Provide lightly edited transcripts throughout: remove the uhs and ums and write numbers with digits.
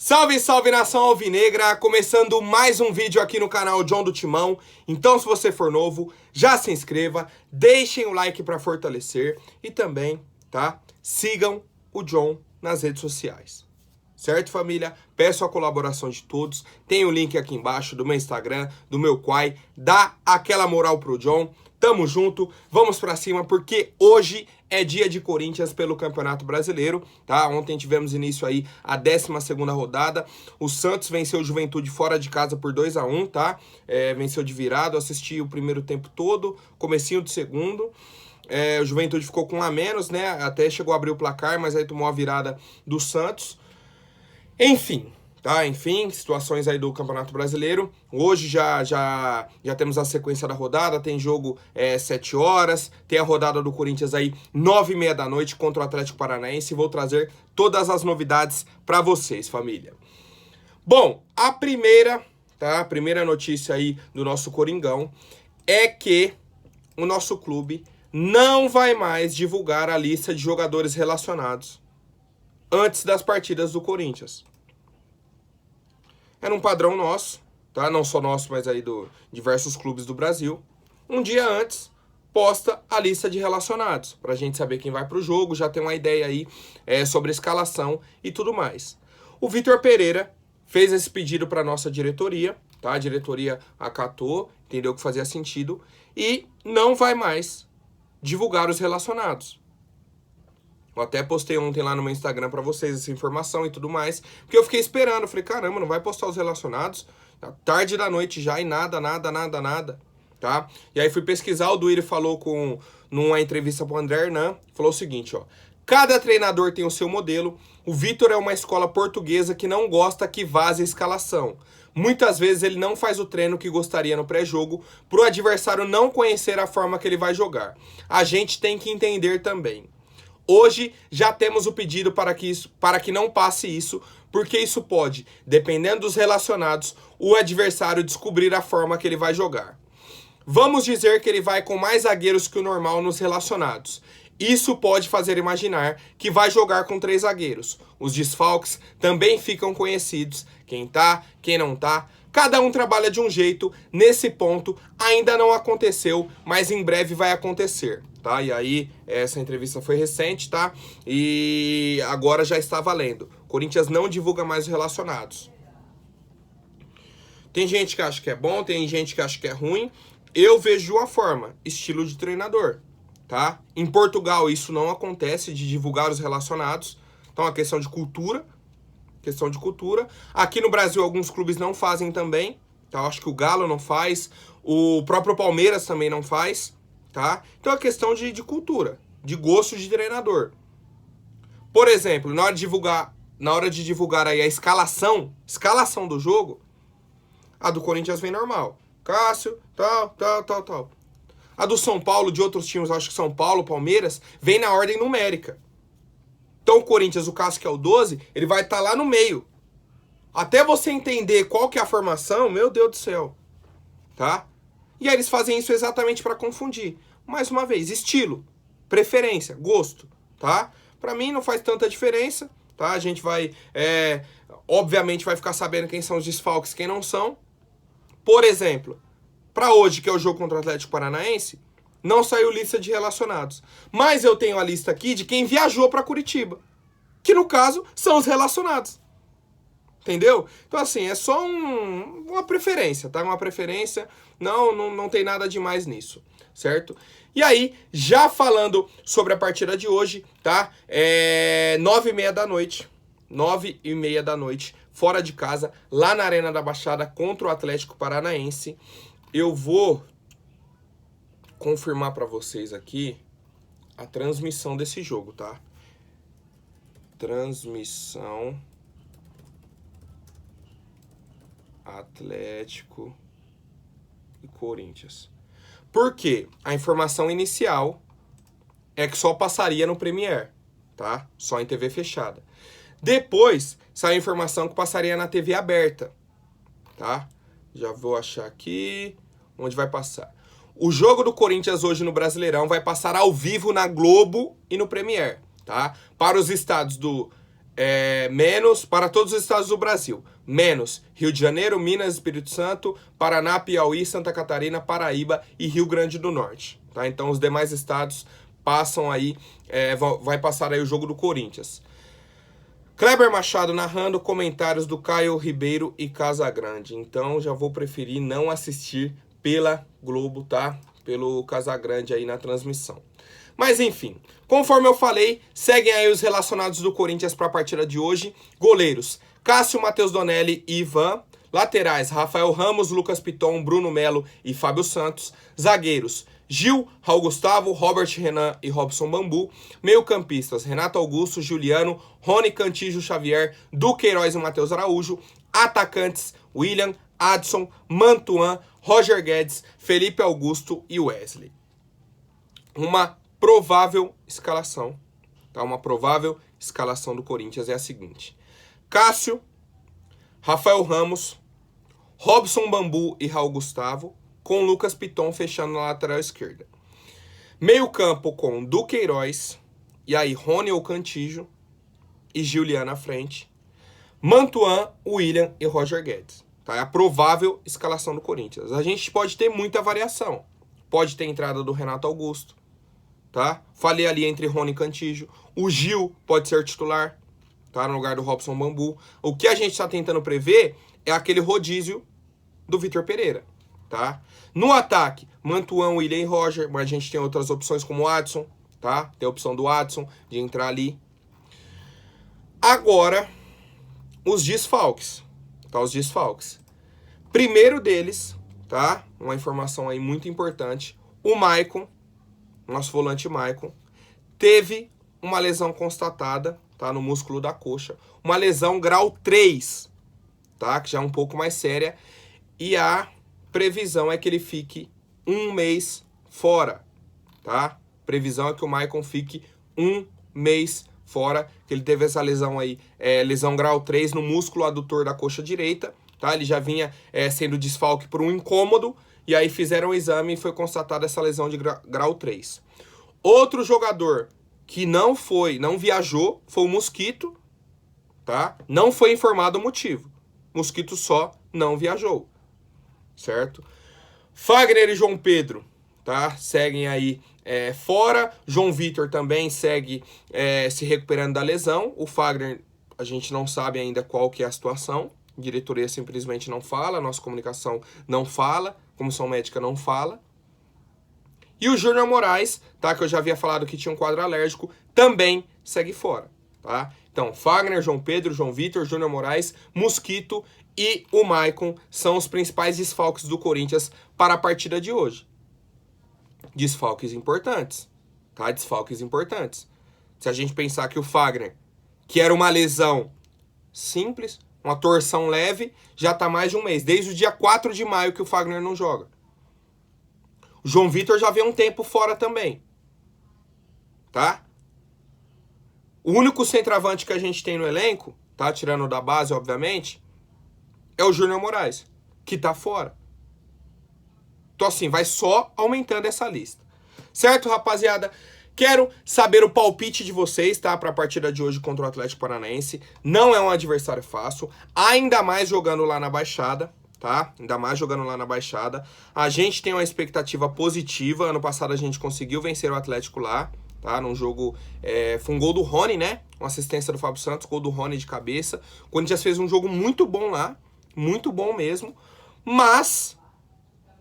Salve, salve nação alvinegra, começando mais um vídeo aqui no canal John do Timão. Então se você for novo, já se inscreva, deixem o like para fortalecer e também, tá? Sigam o John nas redes sociais. Certo, família? Peço a colaboração de todos. Tem o link aqui embaixo do meu Instagram, do meu Quai. Dá aquela moral pro John. Tamo junto, vamos pra cima, porque hoje é dia de Corinthians pelo Campeonato Brasileiro, tá? Ontem tivemos início aí a 12ª rodada. O Santos venceu o Juventude fora de casa por 2-1, tá? Venceu de virado, assisti o primeiro tempo todo, comecinho do segundo. O Juventude ficou com um a menos, né? Até chegou a abrir o placar, mas aí tomou a virada do Santos. Enfim, tá? Situações aí do Campeonato Brasileiro. Hoje já temos a sequência da rodada, tem jogo 7 horas, tem a rodada do Corinthians aí 9h30 da noite contra o Atlético Paranaense. Vou trazer todas as novidades para vocês, família. Bom, a primeira notícia aí do nosso Coringão é que o nosso clube não vai mais divulgar a lista de jogadores relacionados antes das partidas do Corinthians. Era um padrão nosso, tá? Não só nosso, mas aí do diversos clubes do Brasil. Um dia antes, posta a lista de relacionados, pra gente saber quem vai pro jogo, já tem uma ideia aí sobre a escalação e tudo mais. O Vitor Pereira fez esse pedido pra nossa diretoria, tá? A diretoria acatou, entendeu que fazia sentido, e não vai mais divulgar os relacionados. Eu até postei ontem lá no meu Instagram pra vocês essa informação e tudo mais, porque eu fiquei esperando, eu falei, caramba, não vai postar os relacionados? Tarde da noite já e nada, tá? E aí fui pesquisar, o Duírio falou numa entrevista pro André Hernan, falou o seguinte, ó, cada treinador tem o seu modelo, o Vitor é uma escola portuguesa que não gosta que vaze a escalação. Muitas vezes ele não faz o treino que gostaria no pré-jogo, pro adversário não conhecer a forma que ele vai jogar. A gente tem que entender também. Hoje já temos o pedido para que não passe isso, porque isso pode, dependendo dos relacionados, o adversário descobrir a forma que ele vai jogar. Vamos dizer que ele vai com mais zagueiros que o normal nos relacionados. Isso pode fazer imaginar que vai jogar com 3 zagueiros. Os desfalques também ficam conhecidos, quem tá, quem não tá. Cada um trabalha de um jeito, nesse ponto ainda não aconteceu, mas em breve vai acontecer, tá? E aí, essa entrevista foi recente, tá? E agora já está valendo. Corinthians não divulga mais os relacionados. Tem gente que acha que é bom, tem gente que acha que é ruim. Eu vejo de uma forma, estilo de treinador, tá? Em Portugal isso não acontece de divulgar os relacionados, então é uma questão de cultura. Aqui no Brasil alguns clubes não fazem também, tá? Eu acho que o Galo não faz, o próprio Palmeiras também não faz, tá? Então é questão de cultura, de gosto de treinador. Por exemplo, na hora de divulgar aí a escalação do jogo, a do Corinthians vem normal. Cássio, tal. A do São Paulo, de outros times, acho que São Paulo, Palmeiras, vem na ordem numérica. Então o Corinthians, o Cássio que é o 12, ele vai estar lá no meio. Até você entender qual que é a formação, meu Deus do céu. Tá? E aí eles fazem isso exatamente para confundir. Mais uma vez, estilo, preferência, gosto. Tá? Para mim não faz tanta diferença. Tá? A gente vai, obviamente, vai ficar sabendo quem são os desfalques e quem não são. Por exemplo, para hoje, que é o jogo contra o Atlético Paranaense, não saiu lista de relacionados. Mas eu tenho a lista aqui de quem viajou para Curitiba. Que no caso são os relacionados. Entendeu? Então assim, é só uma preferência, tá? Uma preferência, não tem nada demais nisso, certo? E aí, já falando sobre a partida de hoje, tá? 9h30 da noite. 9h30 da noite, fora de casa, lá na Arena da Baixada, contra o Atlético Paranaense. Eu vou confirmar para vocês aqui a transmissão desse jogo, tá? Transmissão Atlético e Corinthians. Por quê? A informação inicial é que só passaria no Premiere, tá? Só em TV fechada. Depois, saiu a informação que passaria na TV aberta, tá? Já vou achar aqui onde vai passar. O jogo do Corinthians hoje no Brasileirão vai passar ao vivo na Globo e no Premiere, tá? Para os estados do menos para todos os estados do Brasil, menos Rio de Janeiro, Minas, Espírito Santo, Paraná, Piauí, Santa Catarina, Paraíba e Rio Grande do Norte. Tá? Então os demais estados passam aí, vai passar aí o jogo do Corinthians. Kleber Machado narrando, comentários do Caio Ribeiro e Casagrande. Então já vou preferir não assistir pela Globo, tá? Pelo Casagrande aí na transmissão. Mas enfim, conforme eu falei, seguem aí os relacionados do Corinthians para a partida de hoje. Goleiros: Cássio, Matheus Donelli e Ivan. Laterais: Rafael Ramos, Lucas Piton, Bruno Melo e Fábio Santos. Zagueiros: Gil, Raul Gustavo, Robert Renan e Robson Bambu. Meio-campistas: Renato Augusto, Juliano, Rony Cantígio Xavier, Duqueiroz e Matheus Araújo. Atacantes: William, Adson, Mantuan, Roger Guedes, Felipe Augusto e Wesley. Uma provável escalação, tá? Uma provável escalação do Corinthians é a seguinte: Cássio, Rafael Ramos, Robson Bambu e Raul Gustavo, com Lucas Piton fechando na lateral esquerda. Meio campo com Duqueiroz, e aí Rony ou Cantígio e Juliano à frente. Mantuan, William e Roger Guedes. Tá? É a provável escalação do Corinthians. A gente pode ter muita variação. Pode ter entrada do Renato Augusto. Tá? Falei ali entre Rony e Cantígio. O Gil pode ser titular, tá? No lugar do Robson Bambu. O que a gente está tentando prever é aquele rodízio do Vitor Pereira. Tá? No ataque, Mantuan, William e Roger. Mas a gente tem outras opções como o Adson. Tá? Tem a opção do Adson de entrar ali. Agora, os desfalques. Tá? Os desfalques. Primeiro deles, tá? Uma informação aí muito importante. O Maicon, nosso volante Maicon, teve uma lesão constatada, tá? No músculo da coxa. Uma lesão grau 3, tá? Que já é um pouco mais séria. E a previsão é que ele fique 1 mês fora, tá? Previsão é que o Maicon fique 1 mês fora, que ele teve essa lesão aí, lesão grau 3 no músculo adutor da coxa direita, tá? Ele já vinha sendo desfalque por um incômodo, e aí fizeram o exame e foi constatada essa lesão de grau 3. Outro jogador que não viajou, foi o Mosquito, tá? Não foi informado o motivo. Mosquito só não viajou, certo? Fagner e João Pedro, tá? Seguem aí fora. João Vitor também segue se recuperando da lesão. O Fagner, a gente não sabe ainda qual que é a situação. A diretoria simplesmente não fala, a nossa comunicação não fala, a comissão médica não fala. E o Júnior Moraes, tá? Que eu já havia falado que tinha um quadro alérgico, também segue fora, tá? Então, Fagner, João Pedro, João Vitor, Júnior Moraes, Mosquito e o Maicon são os principais desfalques do Corinthians para a partida de hoje. Desfalques importantes, tá? Desfalques importantes. Se a gente pensar que o Fagner, que era uma lesão simples, uma torção leve, já tá mais de um mês. Desde o dia 4 de maio que o Fagner não joga. O João Vitor já vem um tempo fora também, tá? O único centroavante que a gente tem no elenco, tá? Tirando da base, obviamente, é o Júnior Moraes, que tá fora. Então, assim, vai só aumentando essa lista. Certo, rapaziada? Quero saber o palpite de vocês, tá? Para a partida de hoje contra o Atlético Paranaense. Não é um adversário fácil, ainda mais jogando lá na Baixada, tá? Ainda mais jogando lá na Baixada. A gente tem uma expectativa positiva. Ano passado a gente conseguiu vencer o Atlético lá, tá? Num jogo, foi um gol do Rony, né? Uma assistência do Fábio Santos, gol do Rony de cabeça. O Corinthians fez um jogo muito bom lá, muito bom mesmo. Mas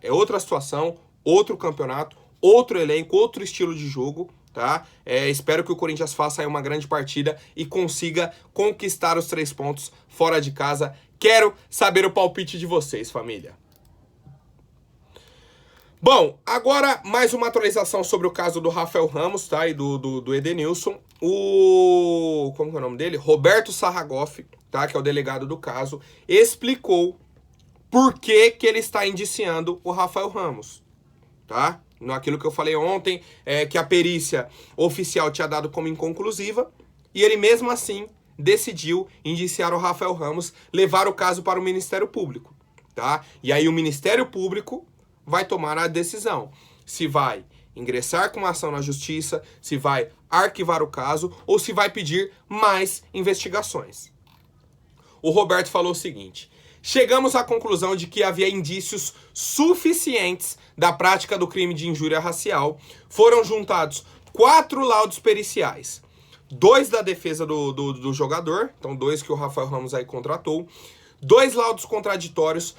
é outra situação, outro campeonato, outro elenco, outro estilo de jogo, tá? Espero que o Corinthians faça aí uma grande partida e consiga conquistar os 3 pontos fora de casa. Quero saber o palpite de vocês, família. Bom, agora mais uma atualização sobre o caso do Rafael Ramos, tá? E do Edenilson. Como que é o nome dele? Roberto Sarragoff, tá? Que é o delegado do caso, explicou por que ele está indiciando o Rafael Ramos, tá? Naquilo que eu falei ontem, que a perícia oficial tinha dado como inconclusiva, e ele mesmo assim decidiu indiciar o Rafael Ramos, levar o caso para o Ministério Público, tá? E aí o Ministério Público vai tomar a decisão se vai ingressar com uma ação na justiça, se vai arquivar o caso ou se vai pedir mais investigações. O Roberto falou o seguinte: chegamos à conclusão de que havia indícios suficientes da prática do crime de injúria racial. Foram juntados 4 laudos periciais. 2 da defesa do jogador, então 2 que o Rafael Ramos aí contratou. 2 laudos contraditórios,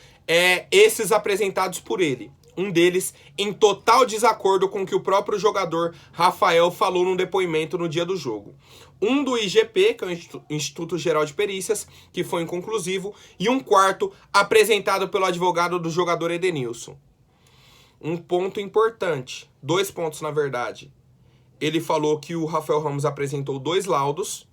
esses apresentados por ele. Um deles em total desacordo com o que o próprio jogador Rafael falou no depoimento no dia do jogo. Um do IGP, que é o Instituto Geral de Perícias, que foi inconclusivo, e um quarto apresentado pelo advogado do jogador Edenilson. Um ponto importante, 2 pontos na verdade. Ele falou que o Rafael Ramos apresentou 2 laudos,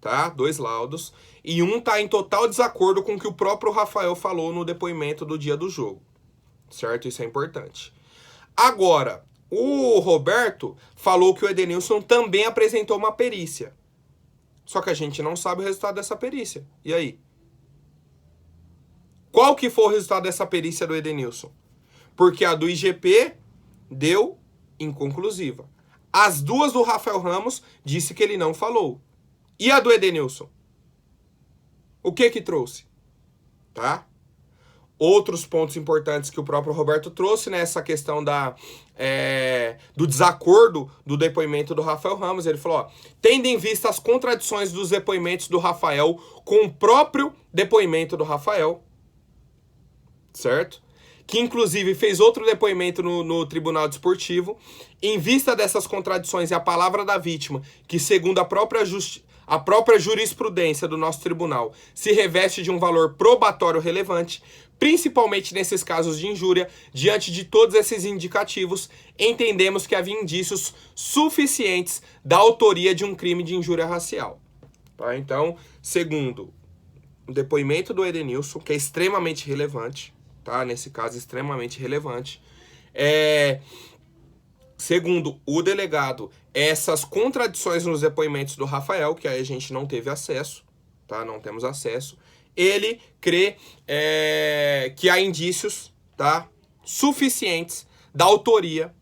tá? 2 laudos, e um tá em total desacordo com o que o próprio Rafael falou no depoimento do dia do jogo. Certo? Isso é importante. Agora, o Roberto falou que o Edenilson também apresentou uma perícia. Só que a gente não sabe o resultado dessa perícia. E aí? Qual que foi o resultado dessa perícia do Edenilson? Porque a do IGP deu inconclusiva. As 2 do Rafael Ramos disse que ele não falou. E a do Edenilson? O que trouxe? Tá? Outros pontos importantes que o próprio Roberto trouxe nessa questão do desacordo do depoimento do Rafael Ramos. Ele falou, tendo em vista as contradições dos depoimentos do Rafael com o próprio depoimento do Rafael, certo? Que inclusive fez outro depoimento no Tribunal Desportivo. Em vista dessas contradições e a palavra da vítima, que segundo a própria jurisprudência do nosso tribunal se reveste de um valor probatório relevante, principalmente nesses casos de injúria, diante de todos esses indicativos, entendemos que havia indícios suficientes da autoria de um crime de injúria racial. Tá? Então, segundo o depoimento do Edenilson, que é extremamente relevante, tá? Nesse caso, extremamente relevante, segundo o delegado, essas contradições nos depoimentos do Rafael, que aí a gente não teve acesso, tá? Não temos acesso. Ele crê que há indícios, tá, suficientes da autoria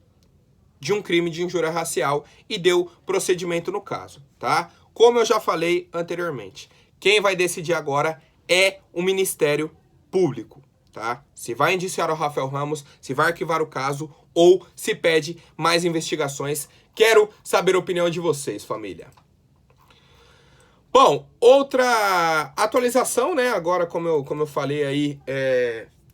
de um crime de injúria racial e deu procedimento no caso, tá? Como eu já falei anteriormente, quem vai decidir agora é o Ministério Público, tá? Se vai indiciar o Rafael Ramos, se vai arquivar o caso ou se pede mais investigações. Quero saber a opinião de vocês, família. Bom, outra atualização, né? Agora, como eu falei aí,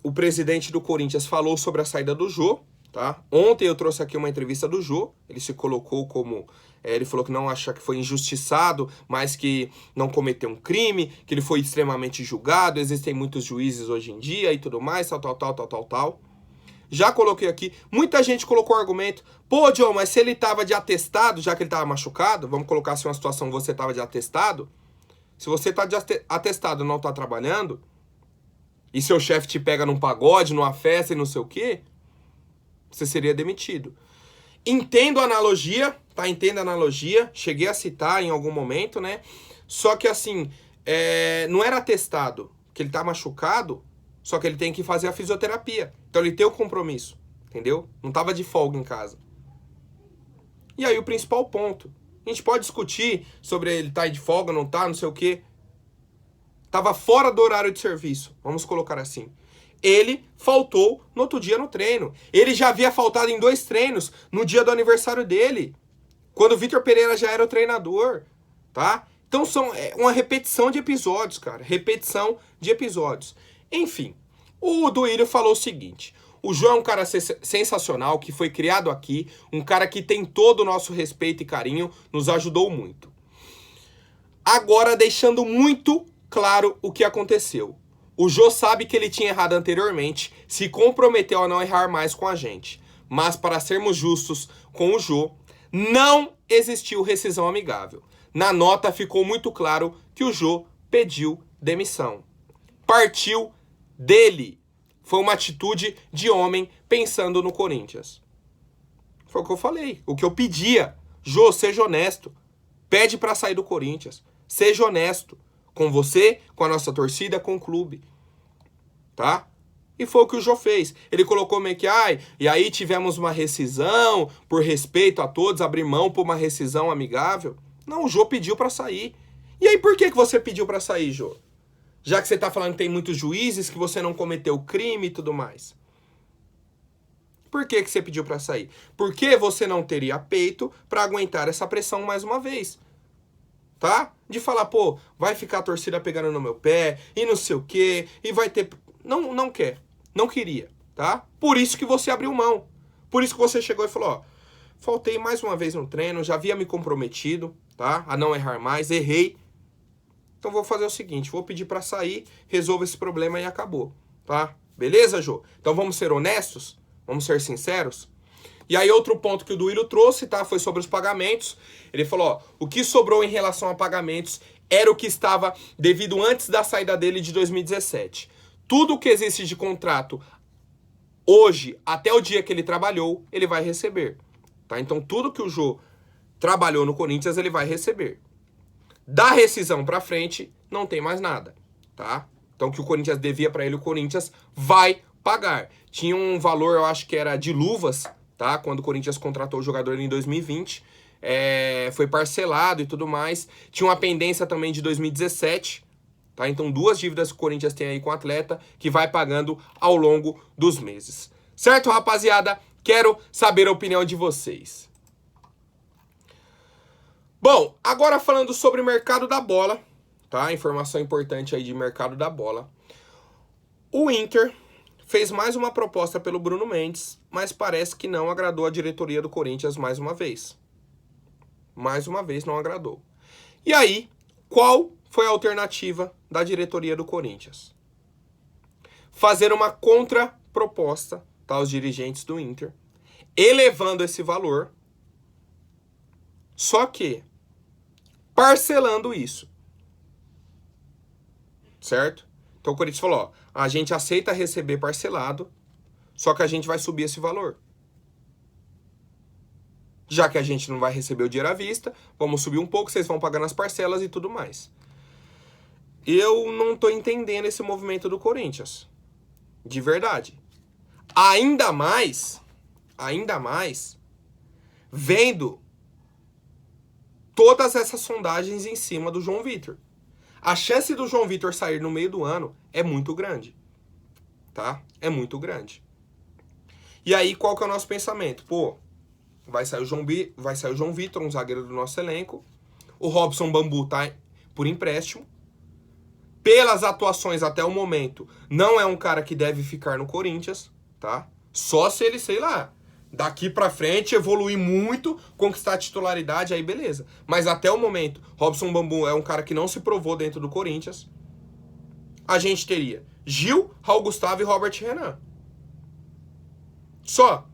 o presidente do Corinthians falou sobre a saída do Jô, tá? Ontem eu trouxe aqui uma entrevista do Jô, ele se colocou como... ele falou que não acha que foi injustiçado, mas que não cometeu um crime, que ele foi extremamente julgado, existem muitos juízes hoje em dia e tudo mais, tal. Já coloquei aqui, muita gente colocou o argumento, pô, John, mas se ele tava de atestado, já que ele tava machucado, vamos colocar assim uma situação, você tava de atestado, se você tá de atestado e não tá trabalhando, e seu chefe te pega num pagode, numa festa e não sei o quê, você seria demitido. Entendo a analogia, tá? Entendo a analogia, cheguei a citar em algum momento, né? Só que assim, não era atestado, que ele tá machucado, só que ele tem que fazer a fisioterapia. Então ele tem o compromisso, entendeu? Não tava de folga em casa. E aí o principal ponto. A gente pode discutir sobre ele tá de folga, não tá, não sei o quê. Tava fora do horário de serviço, vamos colocar assim. Ele faltou no outro dia no treino. Ele já havia faltado em 2 treinos no dia do aniversário dele, quando o Vitor Pereira já era o treinador, tá? Então são uma repetição de episódios, cara. Repetição de episódios. Enfim, o Duílio falou o seguinte: o João é um cara sensacional, que foi criado aqui, um cara que tem todo o nosso respeito e carinho, nos ajudou muito. Agora, deixando muito claro o que aconteceu. O Jô sabe que ele tinha errado anteriormente, se comprometeu a não errar mais com a gente. Mas, para sermos justos com o Jô, não existiu rescisão amigável. Na nota ficou muito claro que o Jô pediu demissão. Partiu dele. Foi uma atitude de homem pensando no Corinthians. Foi o que eu falei, o que eu pedia. Jô, seja honesto. Pede para sair do Corinthians. Seja honesto. Com você, com a nossa torcida, com o clube. Tá? E foi o que o Jô fez. Ele colocou meio que, e aí tivemos uma rescisão, por respeito a todos, abrir mão por uma rescisão amigável. Não, o Jô pediu pra sair. E aí por que você pediu pra sair, Jô? Já que você tá falando que tem muitos juízes, que você não cometeu crime e tudo mais. Por que você pediu pra sair? Porque você não teria peito pra aguentar essa pressão mais uma vez. Tá? De falar, pô, vai ficar a torcida pegando no meu pé, e não sei o quê, e vai ter... Não quer. Não queria, tá? Por isso que você abriu mão. Por isso que você chegou e falou, ó, faltei mais uma vez no treino, já havia me comprometido, tá? A não errar mais, errei. Então vou fazer o seguinte, vou pedir pra sair, resolva esse problema e acabou, tá? Beleza, Jô? Então vamos ser honestos? Vamos ser sinceros? E aí outro ponto que o Duílio trouxe, tá? Foi sobre os pagamentos. Ele falou, ó, o que sobrou em relação a pagamentos era o que estava devido antes da saída dele de 2017. Tudo que existe de contrato hoje, até o dia que ele trabalhou, ele vai receber, tá? Então tudo que o Jô trabalhou no Corinthians, ele vai receber. Da rescisão pra frente, não tem mais nada, tá? Então o que o Corinthians devia pra ele, o Corinthians vai pagar. Tinha um valor, eu acho que era de luvas, tá? Quando o Corinthians contratou o jogador em 2020, foi parcelado e tudo mais. Tinha uma pendência também de 2017, tá? Então duas dívidas que o Corinthians tem aí com o atleta, que vai pagando ao longo dos meses. Certo, rapaziada? Quero saber a opinião de vocês. Bom, agora falando sobre o mercado da bola, tá? Informação importante aí de mercado da bola. O Inter fez mais uma proposta pelo Bruno Mendes, mas parece que não agradou a diretoria do Corinthians mais uma vez. Mais uma vez não agradou. E aí, qual foi a alternativa da diretoria do Corinthians? Fazer uma contraproposta, tá, aos dirigentes do Inter, elevando esse valor, só que parcelando isso. Certo? Então o Corinthians falou, ó, a gente aceita receber parcelado, só que a gente vai subir esse valor. Já que a gente não vai receber o dinheiro à vista, vamos subir um pouco, vocês vão pagando as parcelas e tudo mais. Eu não tô entendendo esse movimento do Corinthians. De verdade. Ainda mais, vendo todas essas sondagens em cima do João Vitor. A chance do João Vitor sair no meio do ano é muito grande, tá? É muito grande. E aí, qual que é o nosso pensamento? Pô, vai sair o João Vitor, um zagueiro do nosso elenco. O Robson Bambu tá por empréstimo. Pelas atuações até o momento, não é um cara que deve ficar no Corinthians, tá? Só se ele, sei lá, daqui pra frente evoluir muito, conquistar a titularidade, aí beleza. Mas até o momento, Robson Bambu é um cara que não se provou dentro do Corinthians. A gente teria Gil, Raul Gustavo e Robert Renan. Só.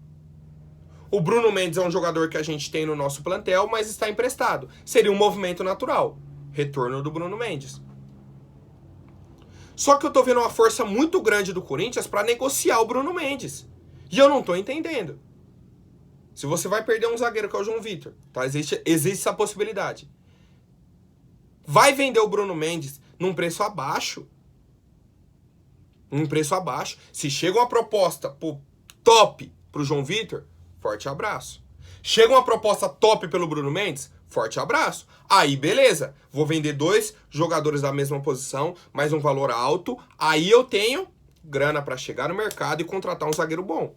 O Bruno Mendes é um jogador que a gente tem no nosso plantel, mas está emprestado. Seria um movimento natural. Retorno do Bruno Mendes. Só que eu tô vendo uma força muito grande do Corinthians para negociar o Bruno Mendes. E eu não tô entendendo. Se você vai perder um zagueiro que é o João Vitor, tá? Existe essa possibilidade. Vai vender o Bruno Mendes num preço abaixo. Se chega uma proposta top pro João Vitor, forte abraço. Chega uma proposta top pelo Bruno Mendes, forte abraço. Aí, beleza. Vou vender 2 jogadores da mesma posição, mais um valor alto. Aí eu tenho grana para chegar no mercado e contratar um zagueiro bom.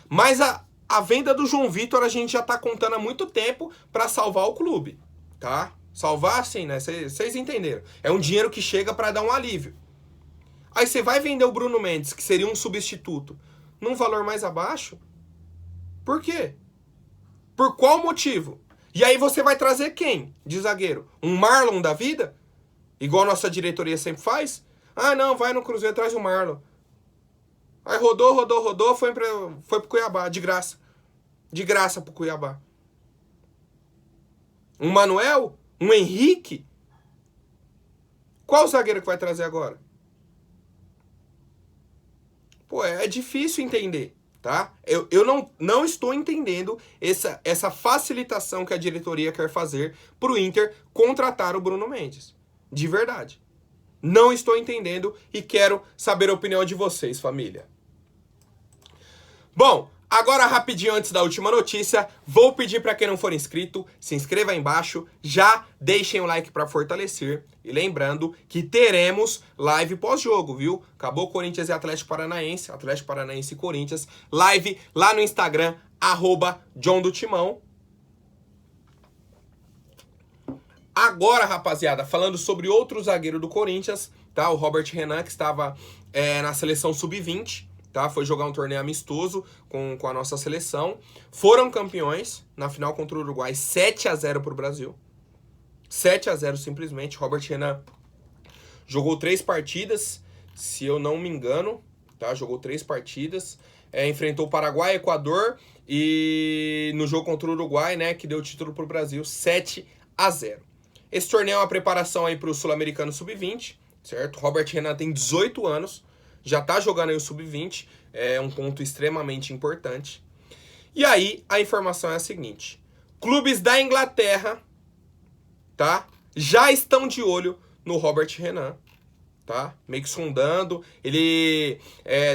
Mas a venda do João Vitor a gente já tá contando há muito tempo para salvar o clube, tá? Salvar assim, né? Vocês entenderam. É um dinheiro que chega para dar um alívio. Aí você vai vender o Bruno Mendes, que seria um substituto, num valor mais abaixo? Por quê? Por qual motivo? E aí você vai trazer quem de zagueiro? Um Marlon da vida? Igual a nossa diretoria sempre faz? Ah, não, vai no Cruzeiro, traz o Marlon. Aí rodou, foi pro Cuiabá, de graça. De graça pro Cuiabá. Um Manuel? Um Henrique? Qual zagueiro que vai trazer agora? Pô, é difícil entender, tá? Eu não estou entendendo essa facilitação que a diretoria quer fazer pro Inter contratar o Bruno Mendes. De verdade. Não estou entendendo e quero saber a opinião de vocês, família. Bom, agora rapidinho antes da última notícia, vou pedir para quem não for inscrito, se inscreva aí embaixo, já deixem o like para fortalecer. E lembrando que teremos live pós-jogo, viu? Acabou Corinthians e Atlético Paranaense e Corinthians, live lá no Instagram, @JohnDoTimão. Agora, rapaziada, falando sobre outro zagueiro do Corinthians, tá? O Robert Renan, que estava na seleção sub-20, tá? Foi jogar um torneio amistoso com a nossa seleção. Foram campeões na final contra o Uruguai, 7-0 pro Brasil. 7-0 simplesmente. Robert Renan jogou 3 partidas, se eu não me engano, tá? Jogou 3 partidas. Enfrentou o Paraguai, Equador e no jogo contra o Uruguai, né? Que deu o título pro Brasil, 7-0. Esse torneio é uma preparação aí pro Sul-Americano Sub-20, certo? Robert Renan tem 18 anos, já tá jogando aí o Sub-20, é um ponto extremamente importante. E aí, a informação é a seguinte: clubes da Inglaterra, tá? Já estão de olho no Robert Renan, tá? Meio que sondando.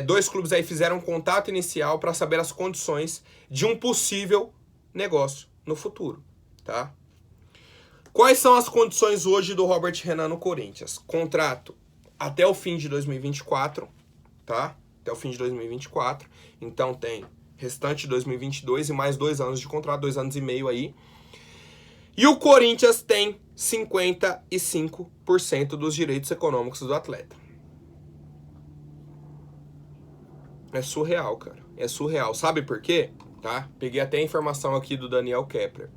2 clubes aí fizeram um contato inicial para saber as condições de um possível negócio no futuro, tá? Quais são as condições hoje do Robert Renan no Corinthians? Contrato até o fim de 2024, tá? Até o fim de 2024. Então tem restante de 2022 e mais 2 anos de contrato, 2 anos e meio aí. E o Corinthians tem 55% dos direitos econômicos do atleta. É surreal, cara. É surreal. Sabe por quê? Tá? Peguei até a informação aqui do Daniel Kepler.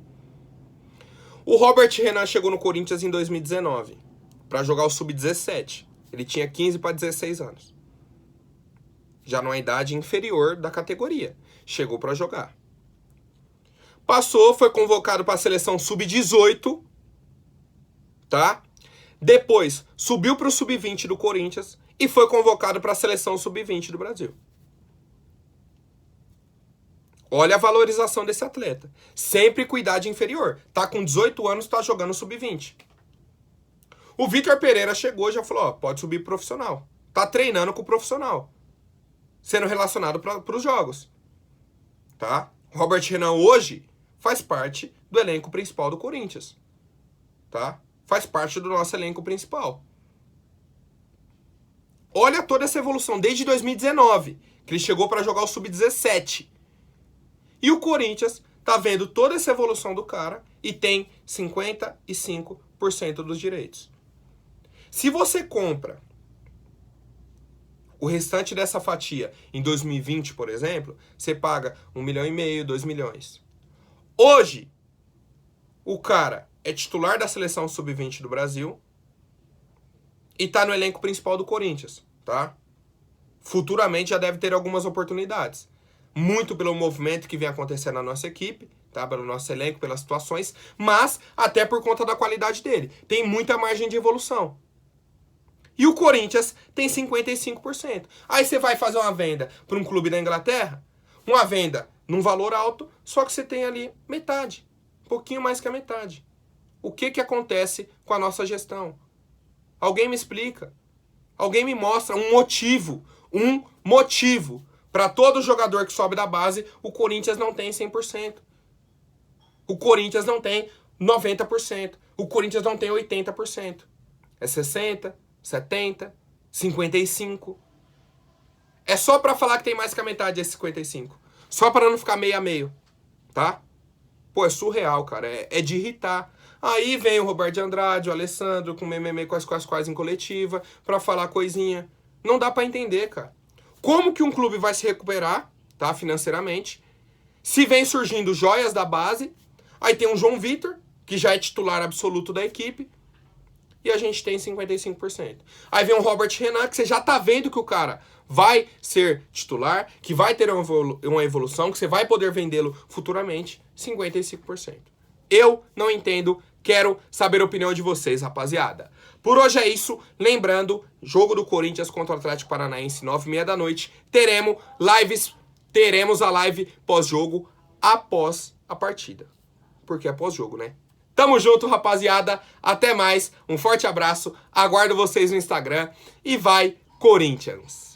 O Robert Renan chegou no Corinthians em 2019 para jogar o Sub-17. Ele tinha 15 para 16 anos. Já numa idade inferior da categoria. Chegou para jogar. Passou, foi convocado para a seleção Sub-18, tá? Depois subiu para o Sub-20 do Corinthians e foi convocado para a seleção Sub-20 do Brasil. Olha a valorização desse atleta. Sempre com idade inferior. Tá com 18 anos, tá jogando Sub-20. O Vitor Pereira chegou e já falou, ó, pode subir pro profissional. Tá treinando com o profissional. Sendo relacionado para os jogos. Tá? Robert Renan hoje faz parte do elenco principal do Corinthians. Tá? Faz parte do nosso elenco principal. Olha toda essa evolução desde 2019, que ele chegou para jogar o Sub-17. E o Corinthians tá vendo toda essa evolução do cara e tem 55% dos direitos. Se você compra o restante dessa fatia em 2020, por exemplo, você paga 1,5 milhão, 2 milhões. Hoje, o cara é titular da seleção Sub-20 do Brasil e tá no elenco principal do Corinthians, tá? Futuramente já deve ter algumas oportunidades. Muito pelo movimento que vem acontecendo na nossa equipe, tá? Pelo nosso elenco, pelas situações, mas até por conta da qualidade dele. Tem muita margem de evolução. E o Corinthians tem 55%. Aí você vai fazer uma venda para um clube da Inglaterra, uma venda num valor alto, só que você tem ali metade, um pouquinho mais que a metade. O que acontece com a nossa gestão? Alguém me explica. Alguém me mostra um motivo para todo jogador que sobe da base, o Corinthians não tem 100%. O Corinthians não tem 90%. O Corinthians não tem 80%. É 60%, 70%, 55%. É só para falar que tem mais que a metade desse 55%. Só para não ficar meio a meio. Tá? Pô, é surreal, cara. É de irritar. Aí vem o Roberto de Andrade, o Alessandro, com meme quase em coletiva, para falar coisinha. Não dá para entender, cara. Como que um clube vai se recuperar, tá, financeiramente, se vem surgindo joias da base, aí tem um João Vitor, que já é titular absoluto da equipe, e a gente tem 55%. Aí vem um Robert Renan, que você já tá vendo que o cara vai ser titular, que vai ter uma evolução, que você vai poder vendê-lo futuramente, 55%. Eu não entendo, quero saber a opinião de vocês, rapaziada. Por hoje é isso, lembrando, jogo do Corinthians contra o Atlético Paranaense, 9h30 da noite, teremos a live pós-jogo após a partida. Porque é pós-jogo, né? Tamo junto, rapaziada. Até mais. Um forte abraço. Aguardo vocês no Instagram. E vai, Corinthians!